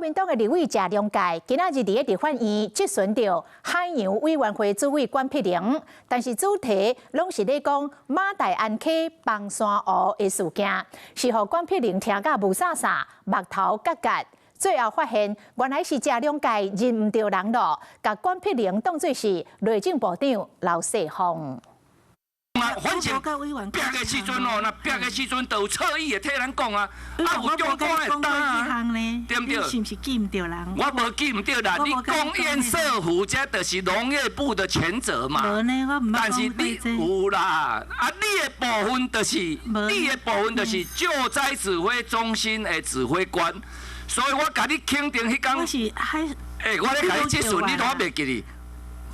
民党的立委谢龙介今仔日伫立法院质询到海洋委员会主委关碧玲，但是主题拢是咧讲马大安溪放山湖的事件，是互关碧玲听甲无啥啥，目头角角。最后发现，原来是谢龙介认唔到人咯，甲关碧玲当作是内政部长刘世芳。 反正逼的时阵哦，那逼的时阵都有侧翼的替咱讲啊，有中官的担啊，对不对？是不是记唔到人？我无记唔到啦，你公宴设府，这就是农业部的全责嘛。无呢，我唔但是你有啦，你的部分就是救灾指挥中心的指挥官，所以我甲你肯定迄天。我是还。我咧甲你质询，你都袂记哩，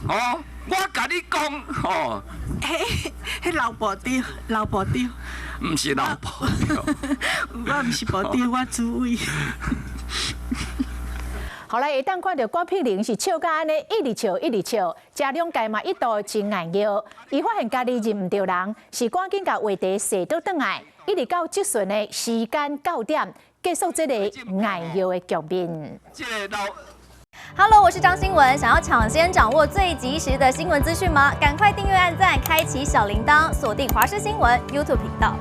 哦。 我甲你讲，哦，迄老部长，唔是老部长，我唔是部长，我主委。后来会当看到关碧玲是笑甲安尼，一直笑，谢龙介嘛一度真硬腰，伊发现家己认唔到人，是赶紧甲话题踅倒转来，一直到质询的时间9点，结束这个硬腰的局面。Hello， 我是张新文。想要抢先掌握最及时的新闻资讯吗？赶快订阅、按赞、开启小铃铛，锁定华视新闻 YouTube 频道。